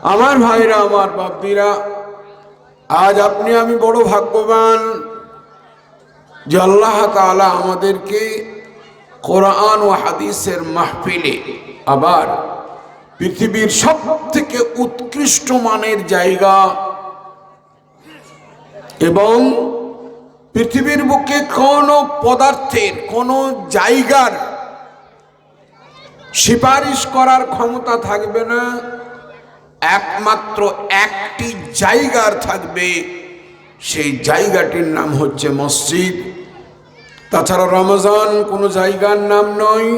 আমার ভাইরা, আমার বাপদিরা, আজ আপনি আমি বড় ভাগ্যবান যে আল্লাহ তাআলা আমাদেরকে কোরআন ও হাদিসের মাহফিলে, আবার পৃথিবীর সব থেকে উৎকৃষ্ট মানের জায়গা এবং পৃথিবীর বুকে কোনো পদার্থের কোনো জায়গার সুপারিশ করার ক্ষমতা থাকবে না, একমাত্র একটি জায়গার থাকবে, সেই জায়গাটির নাম হচ্ছে মসজিদ। তাছাড়া রমজান কোনো জায়গার নাম নয়,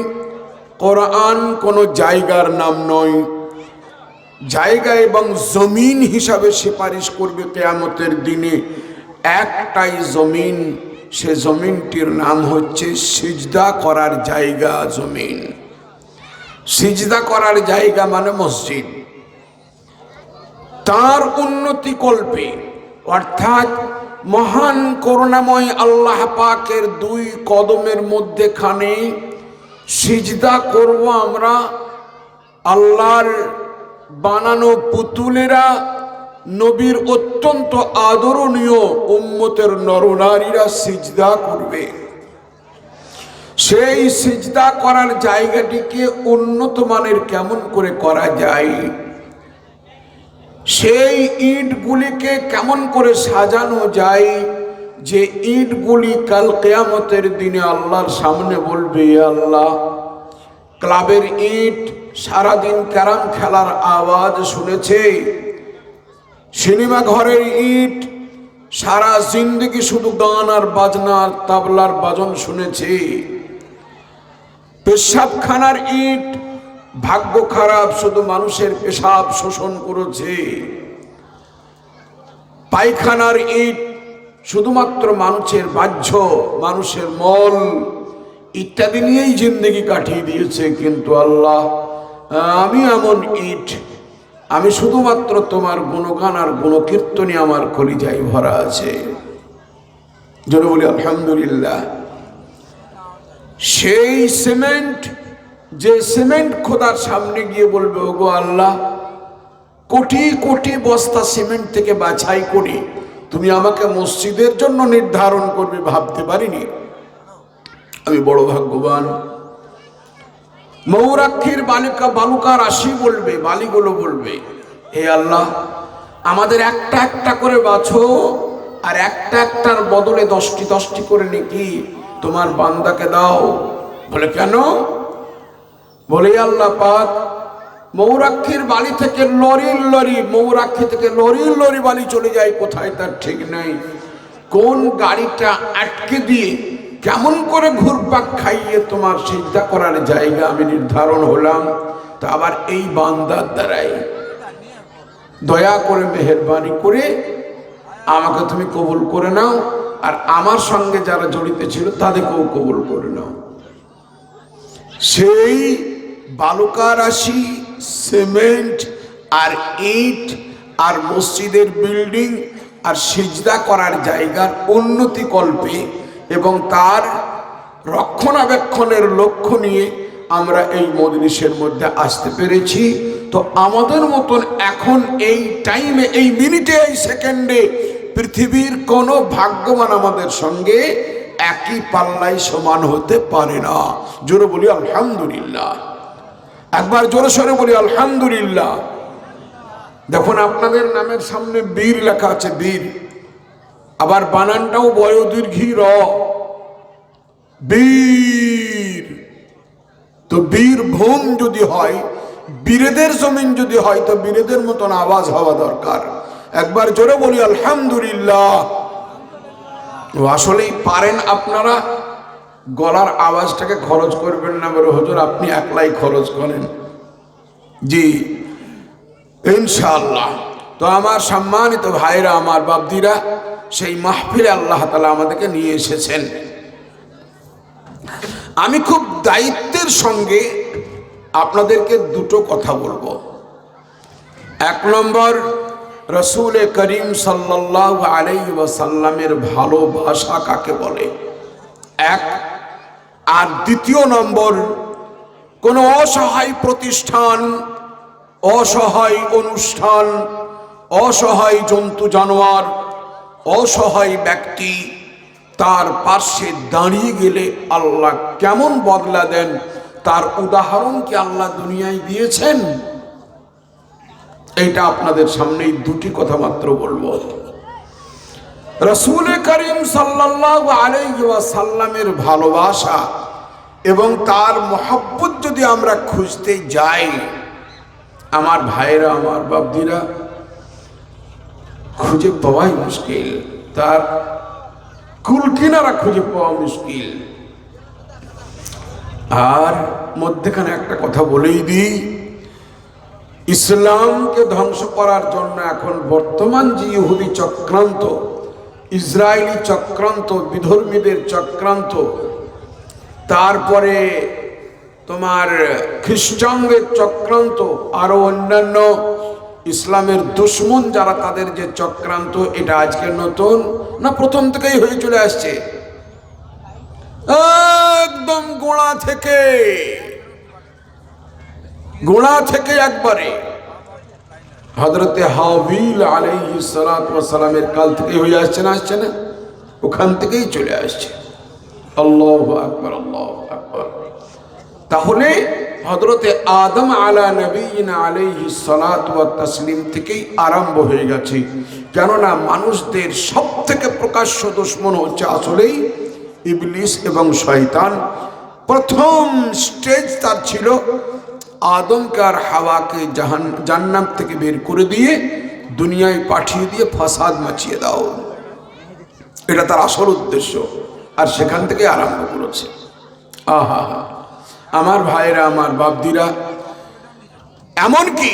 কোরআন কোনো জায়গার নাম নয়। জায়গা এবং জমিন হিসাবে সুপারিশ করবে কিয়ামতের দিনে একটাই জমিন, সে জমিনটির নাম হচ্ছে সিজদা করার জায়গা। জমিন সিজদা করার জায়গা মানে মসজিদ। তার উন্নতি কল্পে, অর্থাৎ মহান করুণাময় আল্লাহ পাকের দুই কদমের মধ্যেখানে সিজদা করব আমরা। আল্লাহর বানানো পুতুলেরা, নবীর অত্যন্ত আদরণীয় উম্মতের নরনারীরা সিজদা করবে। সেই সিজদা করার জায়গাটিকে উন্নত মানের কেমন করে করা যায়, সেই ইটগুলিকে কেমন করে সাজানো যায়, যে ইটগুলি কাল কিয়ামতের দিনে আল্লাহর সামনে বলবে, আল্লাহ, ক্লাবের ইট সারাদিন ক্যারাম খেলার আওয়াজ শুনেছে, সিনেমা ঘরের ইট সারা জিন্দগি শুধু গান আর বাজনার তাবলার বাজন শুনেছে, পেশাবখানার ইট ভাগ্য খারাপ, শুধু মানুষের পেশাব শোষণ করেছে, পায়খানার ইট শুধুমাত্র মানুষের বাহ্য, মানুষের মল ইত্যাদি নিয়েই জিন্দগি কাটিয়ে দিয়েছে। কিন্তু আল্লাহ, আমি এমন ইট, আমি শুধুমাত্র তোমার গুণগান আর গুণকীর্তনে আমার কলিজায় ভরা আছে। জোরে বলি আলহামদুলিল্লাহ। সেই সিমেন্ট, যে সিমেন্ট খোদার সামনে গিয়ে বলবে, ওগো আল্লাহ, কোটি কোটি বস্তা সিমেন্ট থেকে বাছাই করে তুমি আমাকে মসজিদের জন্য নির্ধারণ করবে, ভাবতে পারিনি, আমি বড় ভাগ্যবান। মৌরাক্ষীর বালুকা রাশি বলবে, বালিগুলো বলবে, হে আল্লাহ, আমাদের একটা একটা করে বাছো, আর একটা একটার বদলে 10টি 10টি করে নাকি তোমার বান্দাকে দাও। বলে কেন? বলে আল্লাহ পাক, মৌরাক্ষীর বালি থেকে লরির লরি, মৌরাক্ষী থেকে লরির লরি বালি চলে যায় কোথায় তার ঠিক নাই। কোন গাড়িটা আটকে দিয়ে কেমন করে ঘুরপাক খাইয়ে তোমার সিজদা করার জায়গা আমি নির্ধারণ হলাম, তা আবার এই বান্দার দ্বারাই। দয়া করে মেহেরবানি করে আমাকে তুমি কবুল করে নাও, আর আমার সঙ্গে যারা জড়িত ছিল তাদেরকেও কবুল করে নাও। সেই বালুকা রাশি, সিমেন্ট আর ইট আর মসজিদের বিল্ডিং আর সিজদা করার জায়গার উন্নতি কল্পে এবং তার রক্ষণাবেক্ষণের লক্ষ্য নিয়ে আমরা এই মজলিসের মধ্যে আসতে পেরেছি। তো আমাদের মতন এখন এই টাইমে, এই মিনিটে, এই সেকেন্ডে পৃথিবীর কোনো ভাগ্যবান আমাদের সঙ্গে একই পাল্লায় সমান হতে পারে না। জোরে বলি আলহামদুলিল্লাহ। একবার জোরে সরে বলি আলহামদুলিল্লাহ। দেখুন, আপনাদের নামের সামনে বীর লেখা আছে, বীর, আবার বানানটাও বয় দীর্ঘী র, বীর। তো বীরভূম যদি হয়, বীরেদের জমিন যদি হয়, তো বীরেদের মতন আওয়াজ হওয়া দরকার। একবার জোরে বলি আলহামদুলিল্লাহ। আসলেই পারেন আপনারা, গলার আওয়াজটাকে খরচ করবেন না, বলে হুজুর আপনি একলাই খরচ করেন। জি ইনশাআল্লাহ। তো আমার সম্মানিত ভাইরা, আমার বাপদিরা, সেই মাহফিলে আল্লাহ তাআলা আমাদেরকে নিয়ে এসেছেন। আমি খুব দায়িত্বের সঙ্গে আপনাদেরকে দুটো কথা বলবো। এক নম্বর, রসুল করিম সাল্লাল্লাহু আলাইহি ওয়াসাল্লামের ভালোবাসা কাকে বলে, এক। আর দ্বিতীয় নম্বর, কোন অসহায় প্রতিষ্ঠান, অসহায় অনুষ্ঠান, অসহায় জন্তু জানোয়ার, অসহায় ব্যক্তি তার পার্শ্বে দাঁড়িয়ে গেলে আল্লাহ কেমন বদলা দেন, তার উদাহরণ কি আল্লাহ দুনিয়ায় দিয়েছেন? এইটা আপনাদের সামনে দুটি কথা মাত্র বলবো। রাসূল করিম সাল্লাল্লাহু আলাইহি ওয়াসাল্লামের ভালোবাসা এবং তার মহব্বত যদি আমরা খুঁজতে যাই, আমার ভাইরা, আমার বাবদিরা, খুঁজে পাওয়াই মুশকিল, তার কুল কিনারা খুঁজে পাওয়া মুশকিল। আর মধ্যেখানে একটা কথা বলেই দিই, ইসলামকে ধ্বংস করার জন্য এখন বর্তমান যে ইহুদি চক্রান্ত, ইসরায়েলি চক্রান্ত, বিধর্মীদের চক্রান্ত, তারপরে তোমার খ্রিস্টানদের চক্রান্ত, আরো অন্যান্য ইসলামের দুশ্মন যারা, তাদের যে চক্রান্ত, এটা আজকে নতুন না, প্রথম থেকেই হয়ে চলে আসছে। একদম গোড়া থেকে একবারে হযরতে হাবিল আলাইহিস সালাতু ওয়াস সালামের কাল থেকেই হয়ে আসছে না, ওখান থেকেই চলে আসছে। আল্লাহু আকবার, আল্লাহু আকবার। তাহলে হযরতে আদম আলা নবিয়িনা আলাইহিস সালাতু ওয়াত তাসলিম থেকেই আরম্ভ হয়ে গেছে। কেননা মানুষদের সব থেকে প্রকাশ্য দুশমন হচ্ছে আসলেই ইবলিস এবং শয়তান। প্রথম স্টেজ তার ছিল আদমকে আর হাওয়াকে জান্নাত থেকে বের করে দিয়ে দুনিয়ায় পাঠিয়ে দিয়ে ফাসাদ মাচিয়ে দাও, এটা তার আসল উদ্দেশ্য। আর সেখান থেকে আরম্ভ করেছে। আহা, আমার ভাইরা, আমার বাবদিরা, এমনকি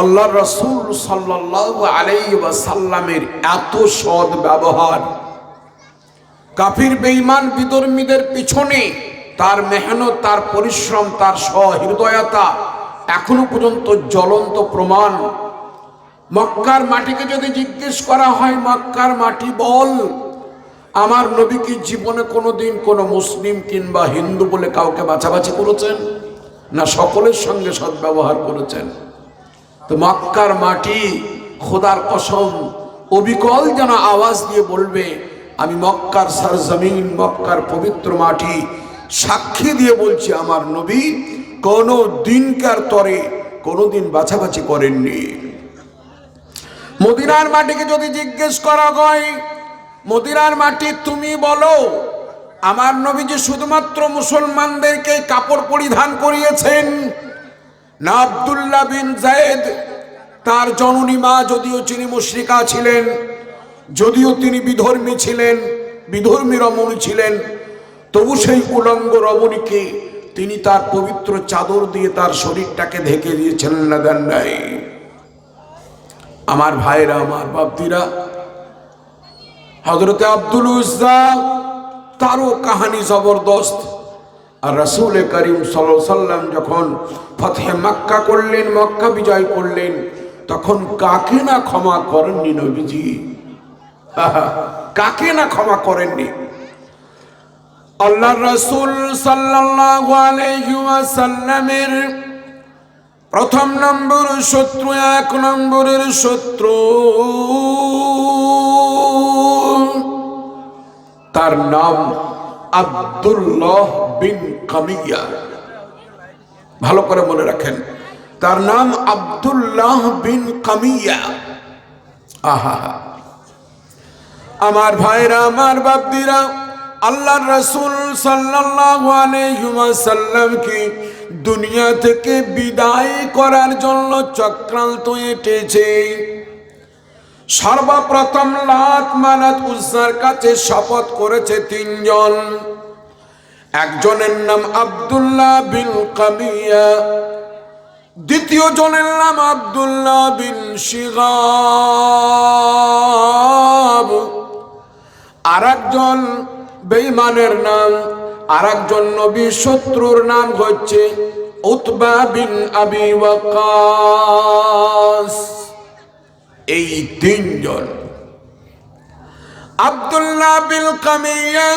আল্লাহর রাসূল সাল্লাল্লাহু আলাইহি ওয়াসাল্লামের এত সৎ ব্যবহার কাফির বেঈমান বিধর্মীদের পিছনে তার মেহনত, তার পরিশ্রম, তার সহৃদয়তা এখনো পর্যন্ত জ্বলন্ত প্রমাণ। মক্কার মাটিকে যদি জিজ্ঞেস করা হয়, মক্কার মাটি বল, আমার নবী কি জীবনে কোনোদিন কোনো মুসলিম কিংবা হিন্দু বলে কাউকে বাছাবাছি করেছেন? না, সকলের সঙ্গে সদ্ব্যবহার করেছেন। তো মক্কার মাটি খোদার কসম অবিকল যেন আওয়াজ দিয়ে বলবে, আমি মক্কার সরজমিন, মক্কার পবিত্র মাটি সাক্ষী দিয়ে বলছি, আমার নবী কোনো দিনকার তরে কোনোদিন বাছাবাছি করেননি। মদিনার মাটিকে যদি জিজ্ঞেস করা হয়, মদিনার মাটি তুমি বলো, আমার নবীজি শুধুমাত্র মুসলমানদেরকে কাপড় পরিধান করিয়েছেন না আব্দুল্লাহ বিন যায়েদ, তার জননী মা, যদিও তিনি মুশরিকা ছিলেন, যদিও তিনি বিধর্মী ছিলেন, বিধর্মী রমণী ছিলেন, তবু সেই উলঙ্গ রমণীকে তিনি তার পবিত্র চাদর দিয়ে তার শরীরটাকে ঢেকে দিয়েছিলেন না, দেন নাই? আমার ভাইরা, আমার বাপদিরা, হযরতে আব্দুল উজ্জা, তারও কাহানি জবরদস্ত। আর রাসূল করিম সাল্লাল্লাহু আলাইহি সাল্লাম যখন ফতহে মক্কা করলেন, মক্কা বিজয় করলেন, তখন কাকে না ক্ষমা করেননি নবীজি? কাকে না ক্ষমা করেননি? আল্লাহর রাসূল সাল্লাল্লাহু আলাইহি ওয়াসাল্লামের প্রথম নম্বর শত্রু, এক নম্বরের শত্রু, তার নাম আব্দুল্লাহ বিন কামিয়া। ভালো করে মনে রাখেন, তার নাম আব্দুল্লাহ বিন কামিয়া। আহা, আমার ভাইরা, আমার বাপদিরা, আল্লাহর রাসূল সাল্লাল্লাহু আলাইহি ওয়াসাল্লামকে দুনিয়া থেকে বিদায় করার জন্য চক্রান্ত এঁটেছে। সর্বপ্রথম লাত, মানাত, উজ্জার কাছে শপথ করেছে তিনজন। একজনের নাম আব্দুল্লাহ বিন কামিয়া, দ্বিতীয় জনের নাম আব্দুল্লাহ বিন শিগাব, আর একজন বেঈমানের নাম, আর একজন নবীর শত্রুর নাম হচ্ছে উতবা বিন আবি ওয়াক্কাস। এই তিনজন। আব্দুল্লাহ বিন কামিয়া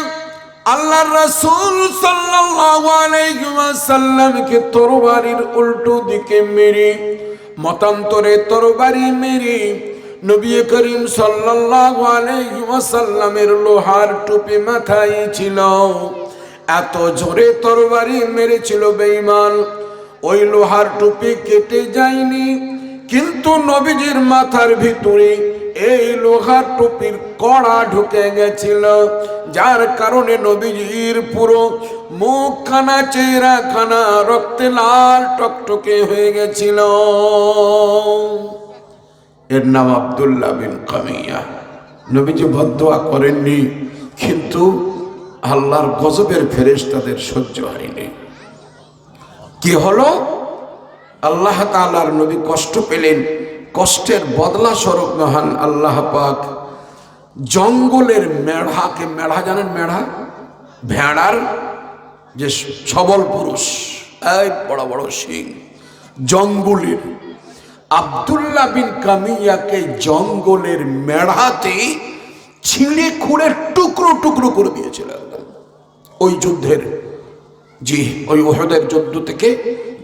আল্লাহর রাসূল সাল্লাল্লাহু আলাইহি ওয়াসাল্লামকে তরবারির উল্টো দিকে মেরে, মতান্তরে তরবারি মেরে নবী করিম সাল্লাল্লাহু আলাইহি ওয়াসাল্লামের লোহার টুপি মাথায় ছিল। এত জোরে তরবারি মেরেছিল বেঈমান, ওই লোহার টুপি কেটে যায়নি, কিন্তু নবীজির মাথার ভিতরে এই লোহার টুপির কড়া ঢুকে গেছিল, যার কারণে নবীজির পুরো মুখ খানা চেহারা খানা রক্তে লাল টকটকে হয়ে গেছিল। এর নাম আব্দুল্লাহ বিন কামিয়া। নবীজি বদদুয়া করেননি, কিন্তু আল্লাহর গজবের ফেরেশতাদের সহ্য হয়নি। কি হলো? আল্লাহ তাআলার নবী কষ্ট পেলেন, কষ্টের বদলা স্বরূপ মহান আল্লাহ পাক জঙ্গলের মেঢ়াকে, মেঢ়া জানেন মেঢ়া, ভেড়ার যে সবল পুরুষ, এই বড় বড় শিং, জঙ্গলের আব্দুল্লাহ বিন কামিয়াকে জঙ্গলের মেঢ়াতে ছিঁড়ে খুঁড়ে টুকরো টুকরো করে দিয়েছিলেন। ওই যুদ্ধের, জি ওই উহুদের যুদ্ধ থেকে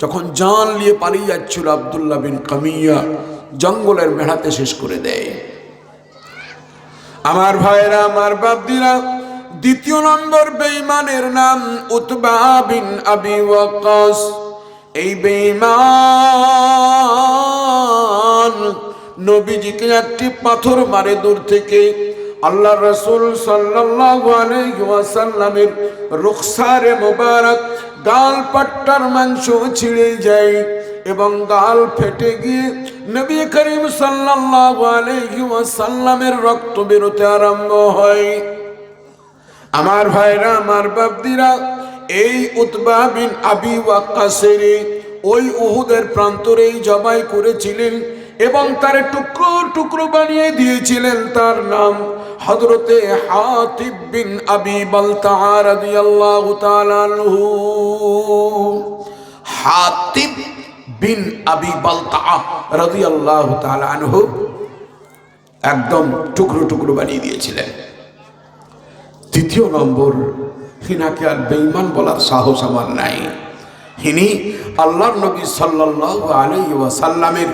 যখন জান নিয়ে পালিয়ে যাচ্ছিল আব্দুল্লাহ বিন কামিয়া, জঙ্গলের মেঢ়াতে শেষ করে দেয়। আমার ভাইরা, আমার বাপদিরা, দ্বিতীয় নম্বর বেঈমানের নাম উতবা বিন আবি ওয়াক্কাস। এই বেঈমান নবীজিকে একটি পাথর মারে দূর থেকে। আল্লাহ রাসূল সাল্লাল্লাহু আলাইহি ওয়াসাল্লামের রুখসারে মোবারক গাল পাট্টার মাংস ছিঁড়ে যায় এবং গাল ফেটে গিয়ে নবী করিম সাল্লাল্লাহু আলাইহি ওয়াসাল্লামের রক্ত বেরোতে আরম্ভ হয়। আমার ভাইরা, আমার বাপদিরা, এই উতবা বিন আবি ওয়াক্কাসের ওই উহুদের প্রান্তরেই জবাই করেছিলেন এবং তার টুকরো টুকরো বানিয়ে দিয়েছিলেন। তার নাম হযরতে হাতিব বিন আবি বালতাআ রাদিয়াল্লাহু তাআলা আনহু। হাতিব বিন আবি বালতাআ রাদিয়াল্লাহু তাআলা আনহু একদম টুকরো টুকরো বানিয়ে দিয়েছিলেন। তৃতীয় নম্বর, হিনাকে আর বেঈমান বলার সাহস আমার নাই। হিনি আল্লাহর নবী সাল্লাল্লাহু আলাইহি ওয়াসাল্লামের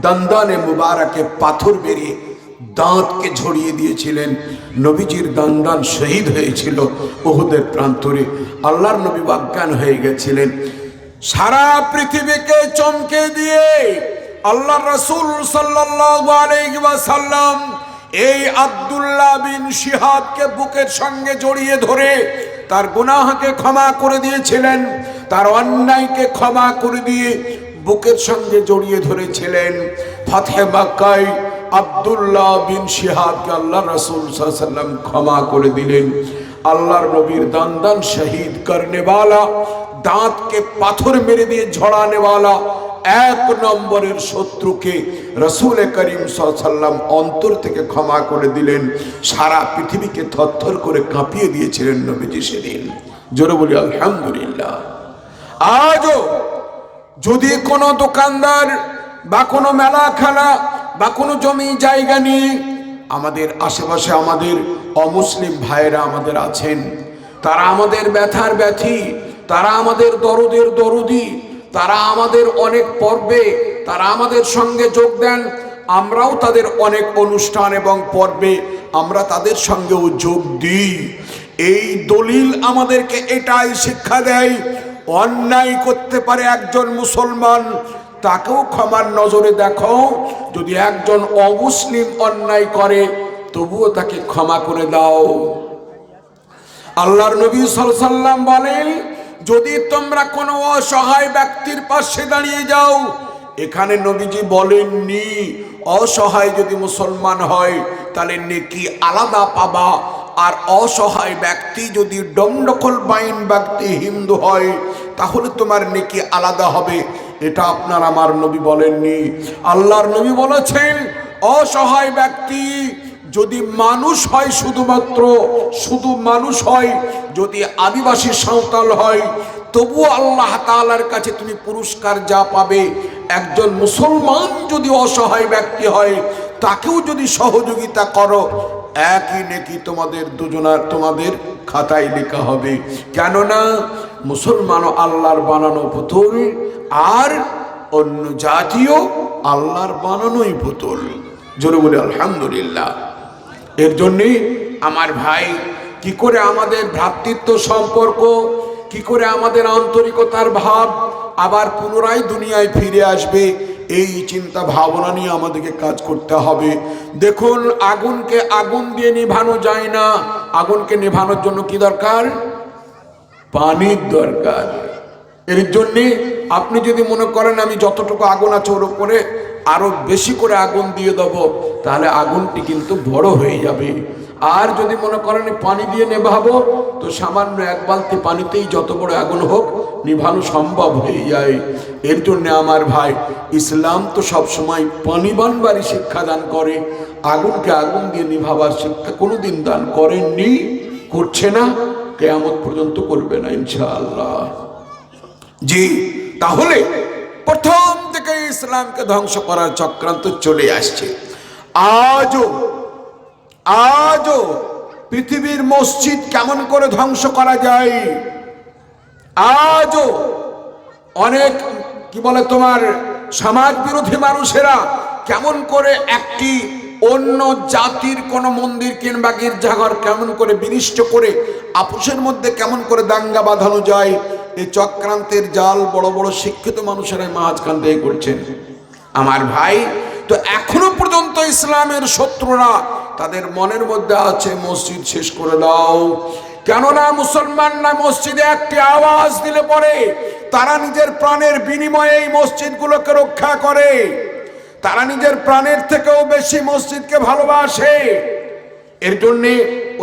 দন্দানে মুবারকে পাথর বেরিয়ে দাঁতকে ঝরিয়ে দিয়েছিলেন। নবীজির দন্দান শহীদ হয়েছিল উহুদের প্রান্তরে। আল্লাহর নবী অজ্ঞান হয়ে গেছিলেন। সারা পৃথিবীকে চমকে দিয়ে আল্লাহর রাসূল সাল্লাল্লাহু আলাইহি ওয়াসাল্লাম এই আব্দুল্লাহ বিন শিহাবকে বুকের সঙ্গে জড়িয়ে ধরে তার গুনাহকে ক্ষমা করে দিয়েছিলেন, তার অন্যায়কে ক্ষমা করে দিয়ে বুকের সঙ্গে জড়িয়ে ধরেছিলেন। ফাতহে মক্কায় আব্দুল্লাহ বিন শিহাবকে আল্লাহ রাসূল সাল্লাল্লাহু আলাইহি ওয়াসাল্লাম ক্ষমা করে দিলেন। আল্লাহর নবীর দান শহীদ করনে वाला, দাঁতকে পাথর মেরে দিয়ে ঝড়ানে वाला এক নম্বরের শত্রুকে রাসূল করিম সাল্লাল্লাহু আলাইহি ওয়াসাল্লাম অন্তর থেকে ক্ষমা করে দিলেন। সারা পৃথিবীকে থরথর করে কাঁপিয়ে দিয়েছিলেন নবীজি সেদিন। জোরে বলি আলহামদুলিল্লাহ। আজও যদি কোনো দোকানদার বা কোনো মেলা খেলা বা কোনো জমি জায়গা নিয়ে আমাদের আশেপাশে আমাদের অমুসলিম ভাইরা আমাদের আছেন, তারা আমাদের ব্যথার ব্যথী, তারা আমাদের দরদের দরদি, তারা আমাদের অনেক পর্বে তারা আমাদের সঙ্গে যোগ দেন। আমরাও তাদের অনেক অনুষ্ঠান এবং পর্বে আমরা তাদের সঙ্গেও যোগ দিই। এই দলিল আমাদেরকে এটাই শিক্ষা দেয়, অন্যায় করতে পারে একজন মুসলমান, তাকেও ক্ষমার নজরে দেখো। যদি একজন অমুসলিম অন্যায় করে তবুও তাকে ক্ষমা করে দাও। আল্লাহর নবী সাল্লাল্লাহু আলাইহি ওয়াসাল্লাম বলেন, যদি তোমরা কোনো অসহায় ব্যক্তির পাশে দাঁড়িয়ে যাও, এখানে নবীজি বলেননি অসহায় যদি মুসলমান হয় তাহলে নেকি আলাদা পাবা, আর অসহায় ব্যক্তি যদি ডমডকল বাইন ব্যক্তি হিন্দু হয় তাহলে তোমার নেকি আলাদা হবে। এটা আপনার আমার নবী বলেননি। আল্লাহর নবী বলেছেন অসহায় ব্যক্তি যদি মানুষ হয়, শুধু মানুষ হয়, যদি আদিবাসী সাঁওতাল হয় তবুও আল্লাহ তাআলার কাছে তুমি পুরস্কার যা পাবে, একজন মুসলমান যদি অসহায় ব্যক্তি হয় তাকেও যদি সহযোগিতা করো একই নেকি তোমাদের দুজনার তোমাদের খাতায় লেখা হবে। কেননা মুসলমানও আল্লাহর বানানো পুতুল, আর অন্য জাতীয় আল্লাহর বানানোই পুতুল। জোরে বলে আলহামদুলিল্লাহ। এর জন্যে আমার ভাই, কি করে আমাদের ভ্রাতৃত্ব সম্পর্ক, কি করে আমাদের আন্তরিকতার ভাব আবার পুনরায় দুনিয়ায় ফিরে আসবে, এই চিন্তা ভাবনা নিয়ে আমাদেরকে কাজ করতে হবে। দেখুন, আগুনকে আগুন দিয়ে নেভানো যায় না। আগুনকে নেভানোর জন্য কি দরকার? পানির দরকার। এর জন্যে আপনি যদি মনে করেন আমি যতটুকু আগুন আছে ওর উপরে আরো বেশি করে আগুন দিয়ে দেব, তাহলে আগুনটি কিন্তু বড় হয়ে যাবে। আর যদি মনে করেন পানি দিয়ে নেভাবো, তো সামান্য এক বালতি পানিতেই যত বড় আগুন হোক নিভানো সম্ভব হয়ে যায়। এর জন্য আমার ভাই, ইসলাম তো সবসময় পানি বানবারই শিক্ষা দান করে, আগুনকে আগুন দিয়ে নিভাবার শিক্ষা কোনোদিন দান করেননি, করছে না, কিয়ামত পর্যন্ত করবে না ইনশাআল্লাহ। জি, তাহলে প্রথম থেকে ইসলামকে ধ্বংস করার চক্রান্ত চলে আসছে। আজও পৃথিবীর মসজিদ কেমন করে ধ্বংস করা যায়, আজও অনেক কি বলে তোমার সমাজ বিরোধী মানুষেরা কেমন করে একটি অন্য জাতির কোন মন্দির কিংবা গির্জাঘর কেমন করে বিনিষ্ট করে আপোষের মধ্যে কেমন করে দাঙ্গা বাঁধানো যায়, এই চক্রান্তের জাল বড় বড় শিক্ষিত মানুষেরা মাঝখান থেকে করছেন। আমার ভাই, তো এখনো পর্যন্ত ইসলামের শত্রুরা তাদের মনের মধ্যে আছে মসজিদ শেষ করে দাও। কেননা মুসলমানরা মসজিদে একটি আওয়াজ দিলে পরে তারা নিজের প্রাণের বিনিময়ে এই মসজিদগুলোকে রক্ষা করে। তারা নিজের প্রাণের থেকেও বেশি মসজিদকে ভালোবাসে। এর জন্যে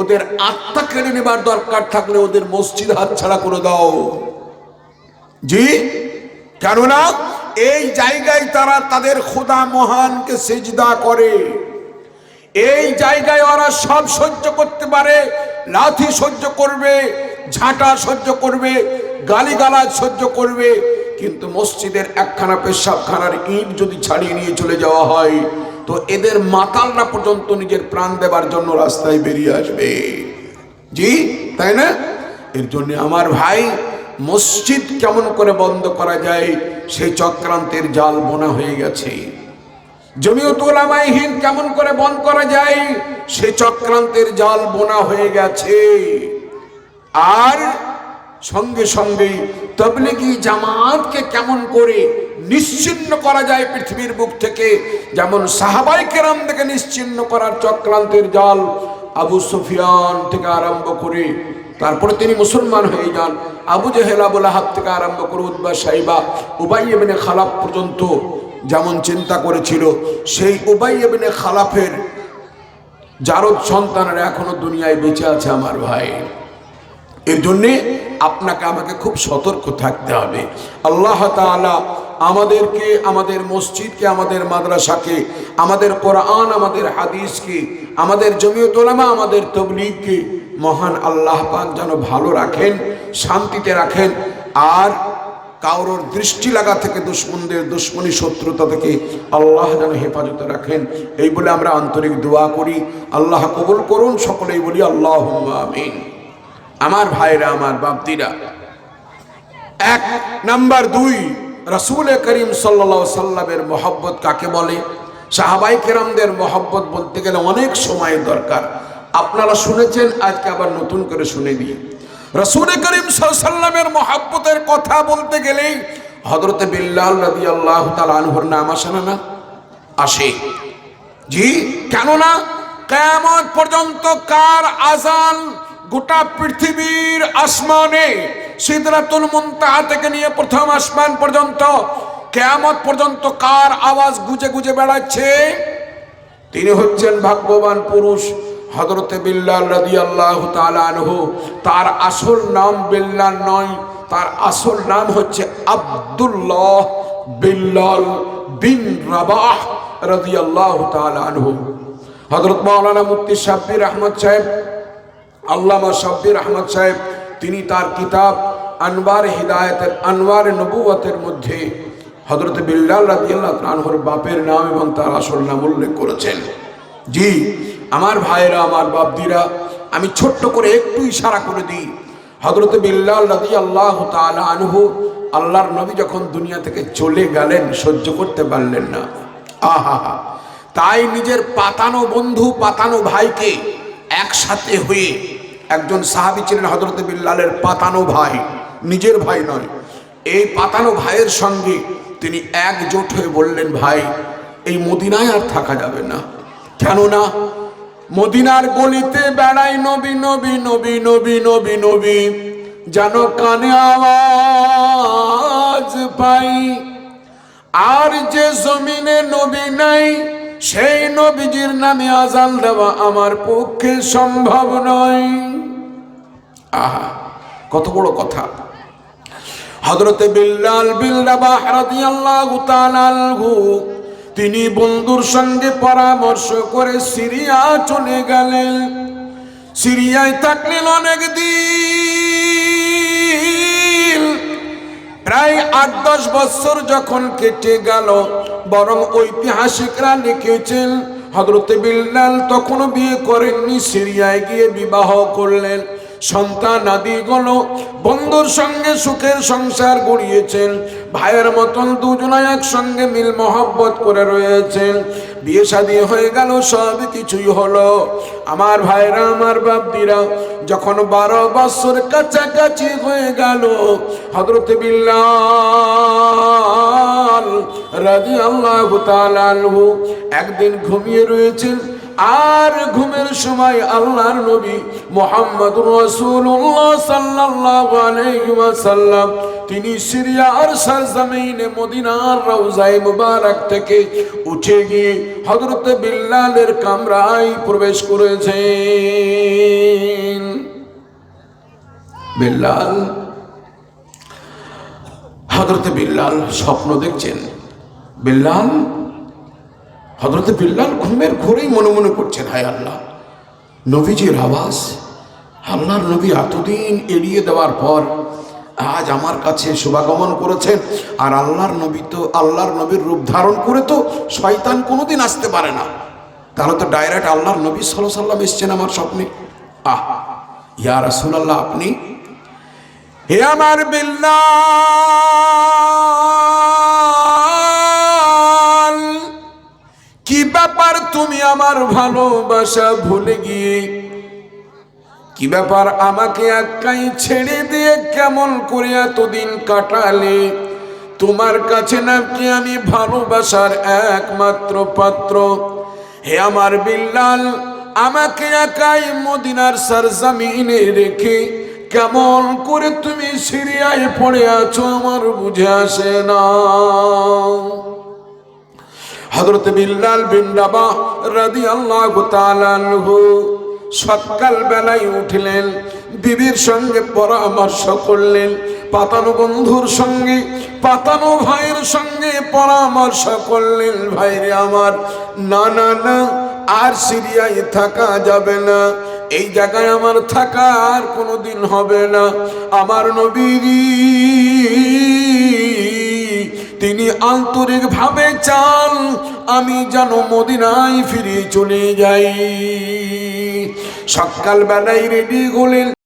ওদের আত্মা কেড়ে নেবার দরকার থাকলে ওদের মসজিদ হাতছাড়া করে দাও। জি, কেননা এই জায়গায় তারা তাদের খোদা মহানকে সিজদা করে। এই জায়গায় ওরা সব সহ্য করতে পারে, লাথি সহ্য করবে, ঝাঁটা সহ্য করবে, গালিগালাজ সহ্য করবে, কিন্তু মসজিদের একখানা পেশাবখানার ইট যদি ছাড়িয়ে নিয়ে চলে যাওয়া হয়, তো এদের মাতালরা পর্যন্ত নিজের প্রাণ দেবার জন্য রাস্তায় বেরিয়ে আসবে। জি, তাই না? এর জন্য আমার ভাই, মসজিদ কেমন করে বন্ধ করা যায় সেই চক্রান্তের জাল বোনা হয়ে গেছে। জমিয়ত উলামায়ে হিন্দ কেমন করে বন্ধ করা যায় সেই চক্রান্তের জাল বোনা হয়ে গেছে। আর সঙ্গে সঙ্গে তাবলীগী জামাতকে কেমন করে নিশ্চিহ্ন করা যায় পৃথিবীর বুক থেকে, যেমন সাহাবায়ে কেরাম থেকে নিশ্চিহ্ন করার চক্রান্তের জাল আবু সুফিয়ান থেকে আরম্ভ করে, তারপরে তিনি মুসলমান হয়ে যান, আবু জেহেল আবু লাহাব থেকে আরম্ভ করে উতবা সাইবা উবাই ইবনে খালাফ পর্যন্ত যেমন চিন্তা করেছিল, সেই উবাই ইবনে খালাফের জারদ সন্তানরা এখনো দুনিয়ায় বেঁচে আছে আমার ভাই। এর জন্যে আপনাকে আমাকে খুব সতর্ক থাকতে হবে। আল্লাহ তাআলা আমাদেরকে, আমাদের মসজিদকে, আমাদের মাদ্রাসাকে, আমাদের কোরআন, আমাদের হাদিসকে, আমাদের জমিয়ত উলামা, আমাদের তাবলীগকে মহান আল্লাহ পাক যেন ভালো রাখেন, শান্তিতে রাখেন, আর কারোর দৃষ্টি লাগা থেকে, দুশ্মনদের দুশ্মনী শত্রুতা থেকে আল্লাহ যেন হেফাজতে রাখেন। এই বলে আমরা আন্তরিক দোয়া করি। আল্লাহ কবুল করুন। সকলেই বলি আল্লাহুম্মা আমিন। আমার ভাইরা, আমার বাপদিরা, 1 নাম্বার 2, রাসূল করিম সাল্লাল্লাহু আলাইহি সাল্লামের মহব্বত কাকে বলে? সাহাবায়ে কেরামদের মহব্বত বলতে গেলে অনেক সময় দরকার। আপনারা শুনেছেন, আজকে আবার নতুন করে শুনে দিই। রাসূল করিম সাল্লাল্লাহু আলাইহি সাল্লামের মহব্বতের কথা বলতে গেলেই হযরত বিল্লাল রাদিয়াল্লাহু তাআলা আনহুর নাম আসে না? আসে। জি, কেননা কিয়ামত পর্যন্ত কার আযান গোটা পৃথিবীর আসমানে সিদরাতুল মুনতাহা থেকে নিয়ে প্রথম আসমান পর্যন্ত কিয়ামত পর্যন্ত কার আওয়াজ গুজে গুজে বেড়াচ্ছে? তিনি হচ্ছেন ভাগ্যবান পুরুষ হযরত বিল্লাল রাদিয়াল্লাহু তাআলা আনহু। তার আসল নাম বিল্লাল নয়, তার আসল নাম হচ্ছে আব্দুল্লাহ বিল্লাল বিন রাবাহ রাদিয়াল্লাহু তাআলা আনহু। হযরত মাওলানা মুফতি শাব্বির আহমদ সাহেব, আল্লামা শাব্বির আহমদ সাহেব, তিনি তার কিতাব আনওয়ার হিদায়াতের, আনওয়ার নবুয়তের মধ্যে হযরত বিল্লাল রাদিয়াল্লাহু তাআলা আনহুর বাপের নাম এবং তার আসল নাম উল্লেখ করেছেন। জি, আমার ভাইরা, আমার বাপদিরা, আমি ছোট্ট করে একটু ইশারা করে দিই। হযরত বিল্লাল রাদিয়াল্লাহু তাআলা আনহু, আল্লাহর নবী যখন দুনিয়া থেকে চলে গেলেন সহ্য করতে পারলেন না। আহা, তাই নিজের পাতানো বন্ধু, পাতানো ভাইকে একসাথে হয়ে, একজন সাহাবী ছিলেন হযরত বিল্লালের পাতানো ভাই, নিজের ভাই নয়, এই পাতানো ভাইয়ের সঙ্গে তিনি একজোট হয়ে বললেন, ভাই এই মদিনায় আর থাকা যাবে না। কেননা মদিনার গলিতে বেড়াই নবী নবী নবী নবী নবী নবী, যেন কানে আওয়াজ পাই। আর যে জমিনে নবী নাই, সেই নবীজির নামে আজান দেওয়া আমার পক্ষে সম্ভব নয়। আহা, কত বড় কথা। হযরতে বিল্লাল বিন রাবাহ রাদিয়াল্লাহু তাআলা আনহু, তিনি বন্ধুর সঙ্গে পরামর্শ করে সিরিয়া চলে গেলেন। সিরিয়ায় থাকলেন অনেক দিন, প্রায় ৮-১০ বছর যখন কেটে গেল, বরং ঐতিহাসিকরা লিখেছেন হযরতে বিল্লাল তখনও বিয়ে করেননি, সিরিয়ায় গিয়ে বিবাহ করলেন, সন্তান আদি গেল, বন্ধুর সঙ্গে সুখের সংসার গড়িয়েছেন, ভাইয়ের মতন দুজনে একসঙ্গে মিল মহব্বত করে রয়েছেন, বিয়ে শাদী হয়ে গেল, সব কিছুই হলো। আমার ভাইরা, আমার বাপদিরা, যখন 12 বছর কাছাকাছি হয়ে গেল, হযরত বিল্লাল রাদিয়াল্লাহু তাআলা আনহু একদিন ঘুমিয়ে রয়েছেন, আর ঘুমের সময় আল্লাহর নবী মুহাম্মদুর রাসূলুল্লাহ সাল্লাল্লাহু আলাইহি ওয়াসাল্লাম তিনি সিরিয়ার সরজমিনে মদিনার রওজায়ে মুবারক থেকে উঠে গিয়ে হযরত বিল্লালের কামরায় প্রবেশ করেছেন। বিল্লাল, হযরত বিল্লাল স্বপ্ন দেখছেন। বিল্লাল, হযরত বিল্লাল ঘুমের ঘোরেই মনে মনে করছেন, হায় আল্লাহ, নবীজির আওয়াজ, আল্লাহর নবী এতদিন এড়িয়ে দেওয়ার পর আজ আমার কাছে শুভাগমন করেছেন। আর আল্লাহর নবী তো, আল্লাহর নবীর রূপ ধারণ করে তো শয়তান কোনোদিন আসতে পারে না, তাহলে তো ডাইরেক্ট আল্লাহর নবী সাল্লাল্লাহু আলাইহি ওয়াসাল্লাম এসেছেন আমার স্বপ্নে। ইয়া রাসূলুল্লাহ, আপনি? হে আমার বিল্লাল, কি ব্যাপার তুমি আমার ভালোবাসা ভুলে গিয়ে, কি ব্যাপার আমাকে একাই ছেড়ে দিয়ে কেমন করে এতদিন কাটালে? তোমার কাছে নাকি আমি ভালোবাসার একমাত্র পাত্র। হে আমার বিল্লাল, আমাকে একাই মদিনার সরজমিনে রেখে কেমন করে তুমি সিরিয়ায় পড়ে আছো আমার বুঝে আসে না। হযরত বিল্লাল বিন রাবাহ রাদিয়াল্লাহু তাআলা আনহু সকাল বেলায় উঠলেন, বিবির সঙ্গে পরামর্শ করলেন, পাতানো বন্ধুর সঙ্গে, পাতানো ভাইয়ের সঙ্গে পরামর্শ করলেন, ভাইরে আমার, না না না, আর সিরিয়ায় থাকা যাবে না, এই জায়গায় আমার থাকা আর কোনোদিন হবে না। আমার নবী তিনি আন্তরিকভাবে চান আমি যেন মদিনায় ফিরে চলে যাই। সকাল বেলায় রেডি হলেন,